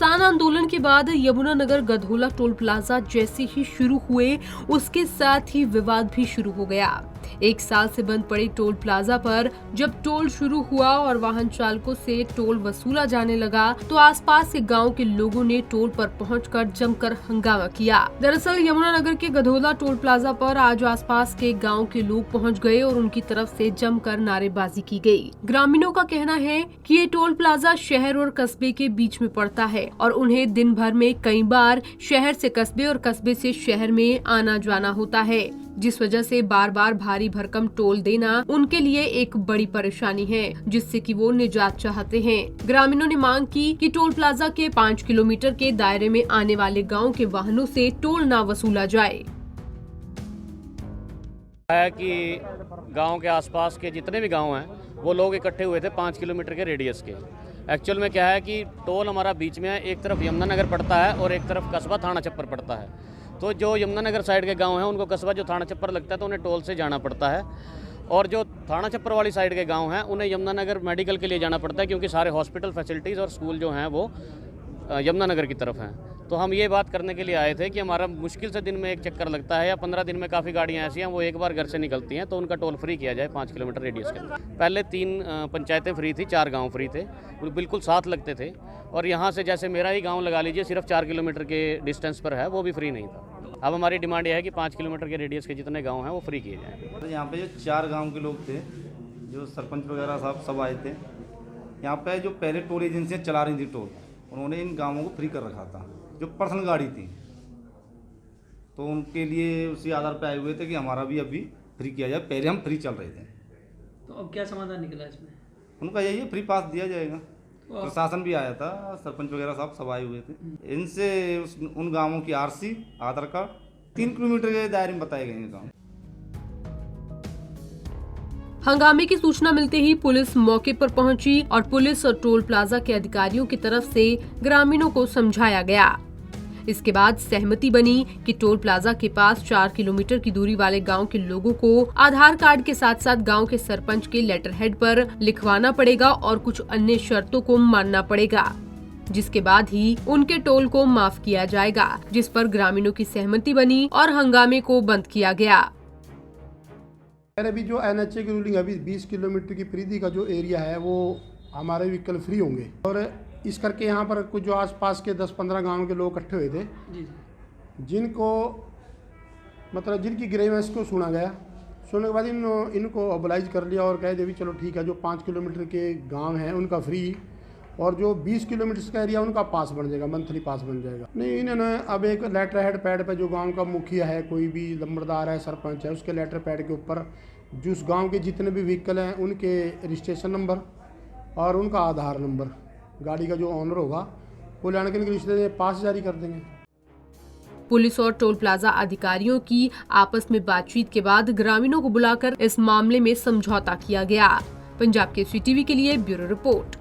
किसान आंदोलन के बाद यमुनानगर गधोला टोल प्लाजा जैसे ही शुरू हुए, उसके साथ ही विवाद भी शुरू हो गया। 1 साल से बंद पड़े टोल प्लाजा पर जब टोल शुरू हुआ और वाहन चालकों से टोल वसूला जाने लगा, तो आसपास के गांव के लोगों ने टोल पर पहुंचकर जमकर हंगामा किया। दरअसल यमुनानगर के गधोला टोल प्लाजा पर आज आसपास के गांव के लोग पहुंच गए और उनकी तरफ से जमकर नारेबाजी की गई। ग्रामीणों का कहना है कि ये टोल प्लाजा शहर और कस्बे के बीच में पड़ता है और उन्हें दिन भर में कई बार शहर से कस्बे और कस्बे से शहर में आना जाना होता है, जिस वजह से बार बार भारी भरकम टोल देना उनके लिए एक बड़ी परेशानी है, जिससे कि वो निजात चाहते हैं। ग्रामीणों ने मांग की कि टोल प्लाजा के 5 किलोमीटर के दायरे में आने वाले गांव के वाहनों से टोल ना वसूला जाए। है कि गांव के आसपास के जितने भी गांव हैं वो लोग इकट्ठे हुए थे 5 किलोमीटर के रेडियस के। एक्चुअल में क्या है कि टोल हमारा बीच में है, एक तरफ यमुनानगर पड़ता है और एक तरफ कस्बा थाना छप्पर पड़ता है। तो जो यमुनानगर साइड के गांव हैं उनको कस्बा जो थाना छप्पर लगता है तो उन्हें टोल से जाना पड़ता है, और जो थाना छप्पर वाली साइड के गांव हैं उन्हें यमुनानगर मेडिकल के लिए जाना पड़ता है, क्योंकि सारे हॉस्पिटल फैसिलिटीज़ और स्कूल जो हैं वो यमुनानगर की तरफ हैं। तो हम ये बात करने के लिए आए थे कि हमारा मुश्किल से दिन में एक चक्कर लगता है या 15 दिन में काफ़ी गाड़ियाँ ऐसी हैं वो एक बार घर से निकलती हैं, तो उनका टोल फ्री किया जाए 5 किलोमीटर रेडियस के अंदर। पहले 3 पंचायतें फ्री थी, 4 गांव फ्री थे, बिल्कुल साथ लगते थे, और यहाँ से जैसे मेरा ही गाँव लगा लीजिए सिर्फ 4 किलोमीटर के डिस्टेंस पर है, वो भी फ्री नहीं था। अब हमारी डिमांड यह है कि 5 किलोमीटर के रेडियस के जितने गांव हैं वो फ्री किए जाएँ। यहाँ पे जो 4 गांव के लोग थे, जो सरपंच वगैरह साहब सब आए थे, यहाँ पे जो पहले टोल एजेंसियाँ चला रही थी टोल, उन्होंने इन गांवों को फ्री कर रखा था, जो पर्सनल गाड़ी थी, तो उनके लिए उसी आधार पे आए हुए थे कि हमारा भी अभी फ्री किया जाए। पहले हम फ्री चल रहे थे, तो अब क्या समाधान निकला इसमें? उनका यही है फ्री पास दिया जाएगा। प्रशासन भी आया था, सरपंच वगैरह साहब सब आए हुए थे। इनसे उन गाँवों की RC, आधार कार्ड 3 किलोमीटर के दायरे में बताए गए हैं गाँव। हंगामे की सूचना मिलते ही पुलिस मौके पर पहुंची और पुलिस और टोल प्लाजा के अधिकारियों की तरफ से ग्रामीणों को समझाया गया। इसके बाद सहमति बनी कि टोल प्लाजा के पास 4 किलोमीटर की दूरी वाले गांव के लोगों को आधार कार्ड के साथ साथ गांव के सरपंच के लेटर हेड पर लिखवाना पड़ेगा और कुछ अन्य शर्तों को मानना पड़ेगा, जिसके बाद ही उनके टोल को माफ किया जाएगा, जिस पर ग्रामीणों की सहमति बनी और हंगामे को बंद किया गया। अभी जो NHA की रूलिंग अभी 20 किलोमीटर की परिधि का जो एरिया है वो हमारे व्हीकल फ्री होंगे, और इस करके यहाँ पर कुछ जो आसपास के 10-15 गांव के लोग इकट्ठे हुए थे, जिनको मतलब जिनकी ग्रीवेंस को सुना गया। सुनने के बाद इनको ऑबलाइज कर लिया और कह दे भी चलो ठीक है, जो 5 किलोमीटर के गांव हैं उनका फ्री, और जो 20 किलोमीटर का एरिया उनका पास बन जाएगा, मंथली पास बन जाएगा। नहीं, इन्होंने अब एक लेटर हेड पैड पे जो गांव का मुखिया है, कोई भी लंबरदार है, सरपंच है, उसके लेटर पैड के ऊपर जिस गांव के जितने भी व्हीकल हैं उनके रजिस्ट्रेशन नंबर और उनका आधार नंबर, गाड़ी का जो ऑनर होगा वो लाने के लिए पास जारी कर देंगे। पुलिस और टोल प्लाजा अधिकारियों की आपस में बातचीत के बाद ग्रामीणों को बुलाकर इस मामले में समझौता किया गया। पंजाब केसरी टीवी के लिए ब्यूरो रिपोर्ट।